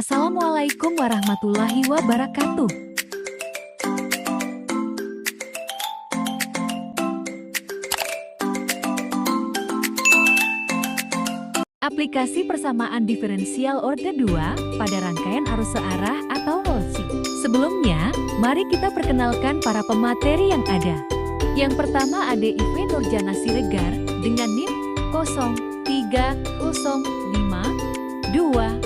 Assalamualaikum warahmatullahi wabarakatuh. Aplikasi persamaan diferensial orde 2 pada rangkaian arus searah atau LC. Sebelumnya, mari kita perkenalkan para pemateri yang ada. Yang pertama ada IV Nurjana Siregar dengan NIM 0305202015.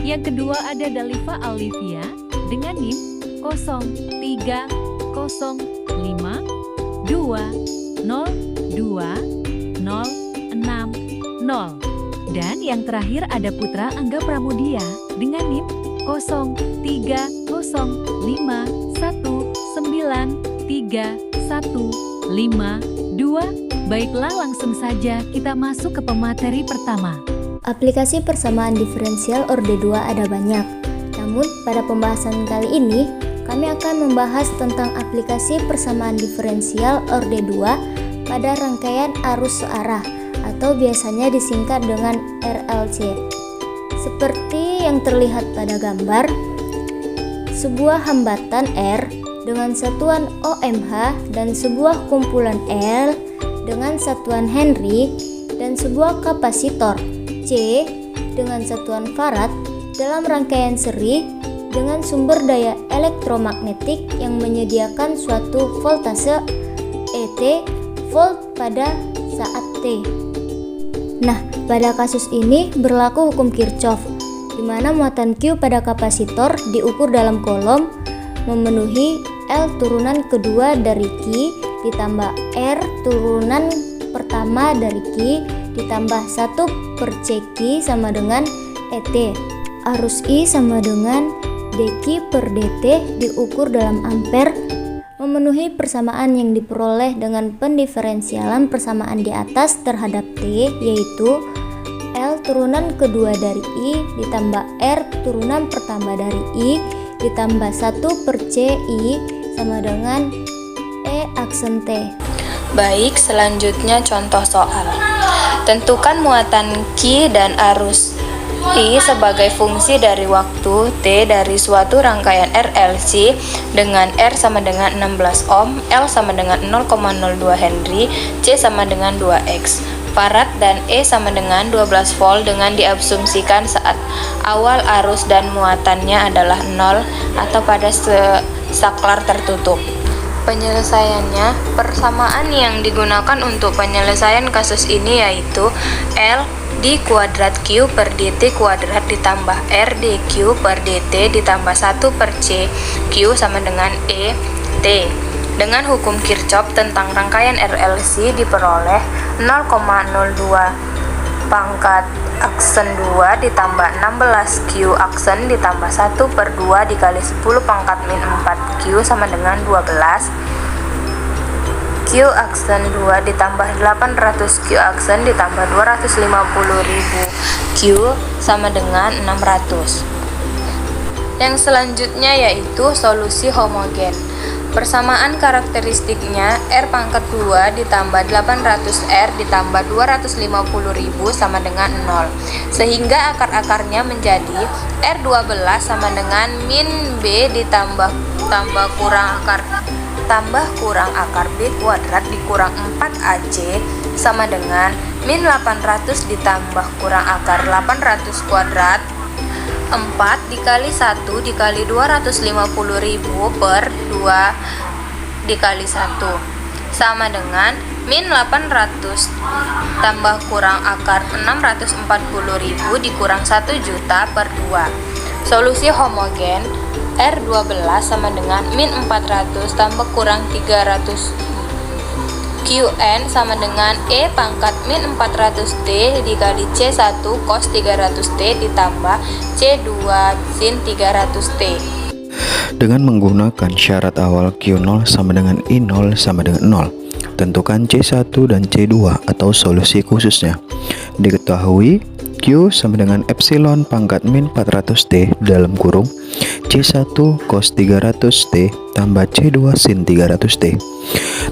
Yang kedua ada Dalifa Alivia dengan NIM 0305202060. Dan yang terakhir ada Putra Angga Pramudia dengan NIM 0309915152. Baiklah, langsung saja kita masuk ke pemateri pertama. Aplikasi persamaan diferensial orde 2 ada banyak. Namun pada pembahasan kali ini kami akan membahas tentang aplikasi persamaan diferensial orde 2 pada rangkaian arus searah atau biasanya disingkat dengan RLC. Seperti yang terlihat pada gambar, sebuah hambatan R dengan satuan OMH dan sebuah kumpulan L dengan satuan Henry dan sebuah kapasitor C dengan satuan farad dalam rangkaian seri dengan sumber daya elektromagnetik yang menyediakan suatu voltase ET volt pada saat T. Nah, pada kasus ini berlaku hukum Kirchhoff, di mana muatan Q pada kapasitor diukur dalam kolom memenuhi L turunan kedua dari Q ditambah R turunan pertama dari Q ditambah 1 per CQ sama dengan ET. Arus I sama dengan dQ per dt diukur dalam ampere, memenuhi persamaan yang diperoleh dengan pendiferensialan persamaan di atas terhadap T, yaitu L turunan kedua dari I ditambah R turunan pertama dari I ditambah 1 per CI sama dengan E aksen T. Baik, selanjutnya contoh soal. Tentukan muatan Q dan arus I sebagai fungsi dari waktu T dari suatu rangkaian RLC dengan R sama dengan 16 ohm, L sama dengan 0,02 Henry, C sama dengan 2X. Farad dan E sama dengan 12 volt dengan diasumsikan saat awal arus dan muatannya adalah 0 atau pada saklar tertutup. Penyelesaiannya, persamaan yang digunakan untuk penyelesaian kasus ini yaitu L di kuadrat Q per dt kuadrat ditambah R dQ per dt ditambah 1 per C Q sama dengan E T. Dengan hukum Kirchhoff tentang rangkaian RLC diperoleh 0,02 pangkat aksen 2 ditambah 16 Q aksen ditambah 1 per 2 dikali 10 pangkat min 4 Q sama dengan 12 Q aksen 2 ditambah 800 Q aksen ditambah 250.000 Q sama dengan 600. Yang selanjutnya yaitu solusi homogen. Persamaan karakteristiknya R pangkat 2 ditambah 800 R ditambah 250.000 sama dengan 0. Sehingga akar-akarnya menjadi R12 sama dengan min B ditambah kurang akar B kuadrat dikurang 4AC sama dengan min 800 ditambah kurang akar 800 kuadrat 4 dikali 1 dikali 250.000 per 2 dikali 1 sama dengan min 800 tambah kurang akar 640.000 dikurang 1 juta per 2. Solusi homogen R12 sama dengan min 400 tambah kurang 300 Qn sama dengan E pangkat min 400T dikali C1 cos 300T ditambah C2 sin 300T. Dengan menggunakan syarat awal Q0 sama dengan I0 sama dengan 0, tentukan C1 dan C2 atau solusi khususnya. Diketahui Q sama dengan epsilon pangkat min 400T dalam kurung C1 cos 300T tambah C2 sin 300T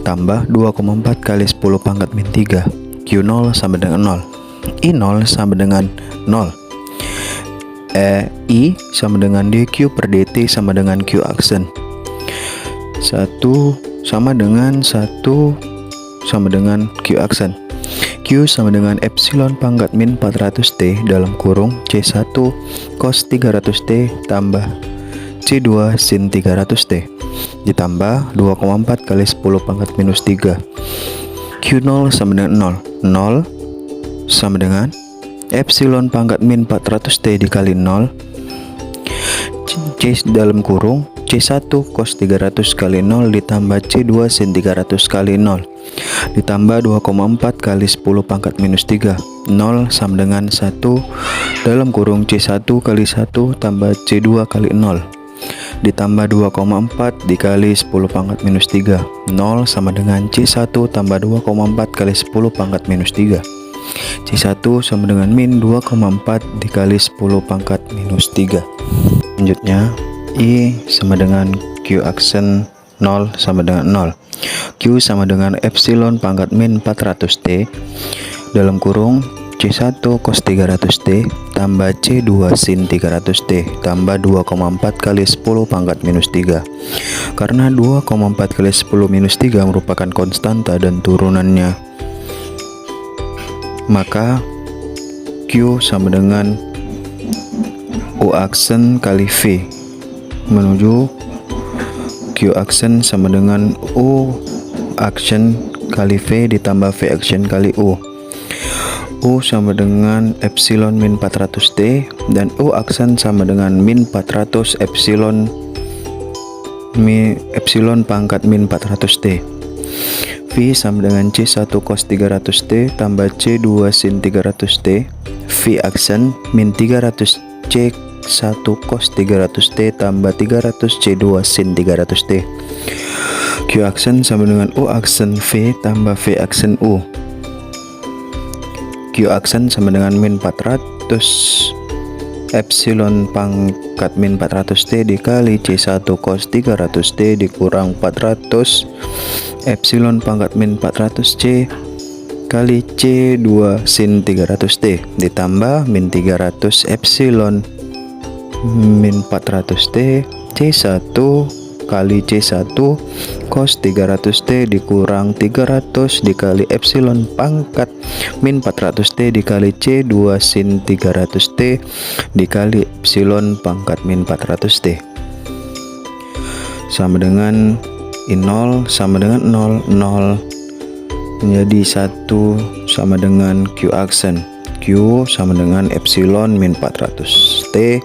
tambah 2,4 kali 10 pangkat min 3 Q0 sama dengan 0. I0 sama dengan 0. I sama dengan dq per dt sama dengan q aksen. 1 sama dengan 1 sama dengan q aksen. Q sama dengan epsilon pangkat min 400T dalam kurung C1 cos 300T tambah C2 sin 300T ditambah 2,4 kali 10 pangkat minus 3. Q0 sama dengan 0. 0 sama dengan epsilon pangkat min 400T dikali 0 C dalam kurung C1 cos 300 kali 0 ditambah C2 sin 300 kali 0 ditambah 2,4 kali 10 pangkat minus 3. 0 sama dengan 1 dalam kurung C1 kali 1 tambah C2 kali 0 ditambah 2,4 dikali 10 pangkat minus 3. 0 sama dengan C1 tambah 2,4 kali 10 pangkat minus 3. C1 sama dengan min 2,4 dikali 10 pangkat minus 3. Selanjutnya I sama dengan Q aksen 0 sama dengan 0. Q sama dengan epsilon pangkat min 400T dalam kurung C1 cos 300T tambah C2 sin 300T tambah 2,4 kali 10 pangkat minus 3. Karena 2,4 kali 10 minus 3 merupakan konstanta dan turunannya, maka Q sama dengan U aksen kali V menuju Q aksen sama dengan U aksen kali V ditambah V aksen kali U. U sama dengan epsilon min 400T dan U aksen sama dengan min 400 epsilon pangkat min 400T. V sama dengan C1 cos 300T tambah C2 sin 300T. V aksen min 300 C1 cos 300T tambah 300 C2 sin 300T. Q aksen sama dengan U aksen V tambah V aksen U. Q aksen sama dengan min 400 epsilon pangkat min 400T dikali C1 cos 300T dikurang 400 epsilon pangkat min 400C kali C2 sin 300T ditambah min 300 epsilon min 400T C1 kali C1 cos 300T dikurang 300 dikali epsilon pangkat min 400T dikali C2 sin 300T dikali epsilon pangkat min 400T sama dengan I0 sama dengan 0. 0 menjadi 1 sama dengan Q aksen. Q sama dengan epsilon min 400T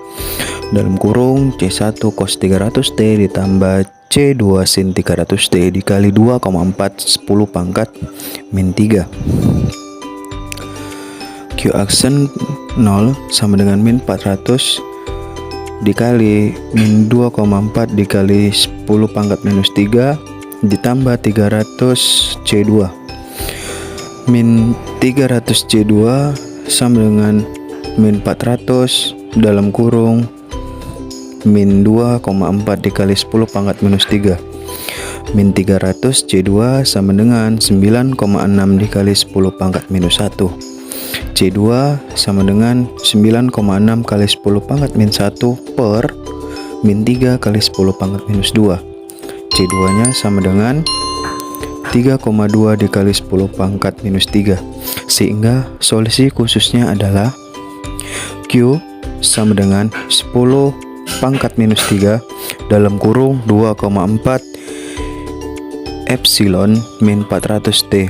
dalam kurung C1 cos 300T ditambah C2 sin 300T dikali 2,4 10 pangkat min 3. Q aksen 0 sama dengan min 400 dikali min 2,4 dikali 10 pangkat minus 3 ditambah 300 C2. Min 300 C2 sama dengan min 400 dalam kurung min 2,4 dikali 10 pangkat minus 3. Min 300 C2 sama dengan 9,6 dikali 10 pangkat minus 1. C2 sama dengan 9,6 kali 10 pangkat min 1 per min 3 kali 10 pangkat minus 2. C2 nya sama dengan 3,2 dikali 10 pangkat minus 3, sehingga solusi khususnya adalah Q sama dengan 10 pangkat minus 3 dalam kurung 2,4 epsilon min 400T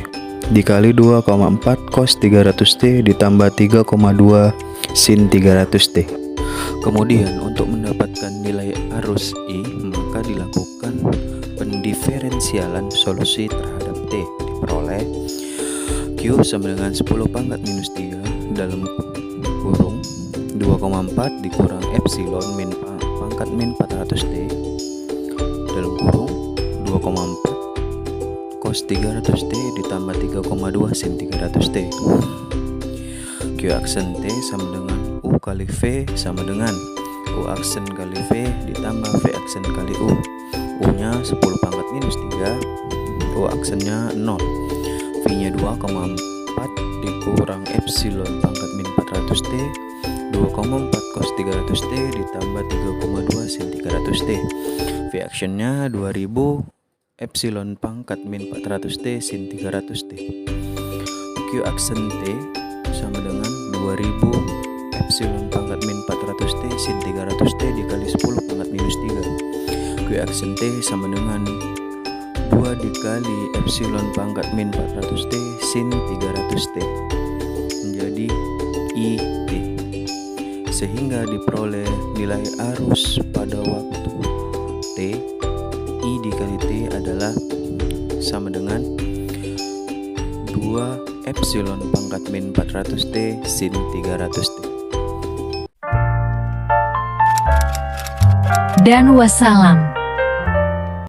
dikali 2,4 cos 300T ditambah 3,2 sin 300T. Kemudian untuk mendapatkan nilai arus I, maka dilakukan pendiferensialan solusi terhadap T. Diperoleh Q sama dengan 10 pangkat minus 3 dalam kurung 2,4 dikurang epsilon min pangkat min 400T dalam kurung 2,4 cos 300T ditambah 3,2 sin 300T. Q aksen T sama dengan U kali V sama dengan U aksen kali V ditambah V aksen kali U. U nya 10 pangkat minus 3, U aksennya 0, V nya 2,4 dikurang epsilon pangkat min 400T 2,4 cos 300T ditambah 3,2 sin 300T. V actionnya 2000 epsilon pangkat min 400T sin 300T. Q aksen T sama dengan 2000 epsilon pangkat min 400T sin 300T dikali 10 pangkat minus 3. Q aksen T sama dengan 2 dikali epsilon pangkat min 400T sin 300T menjadi IT, sehingga diperoleh nilai arus pada waktu T I dikali T adalah sama dengan 2 epsilon pangkat min 400T sin 300T. Dan wassalam.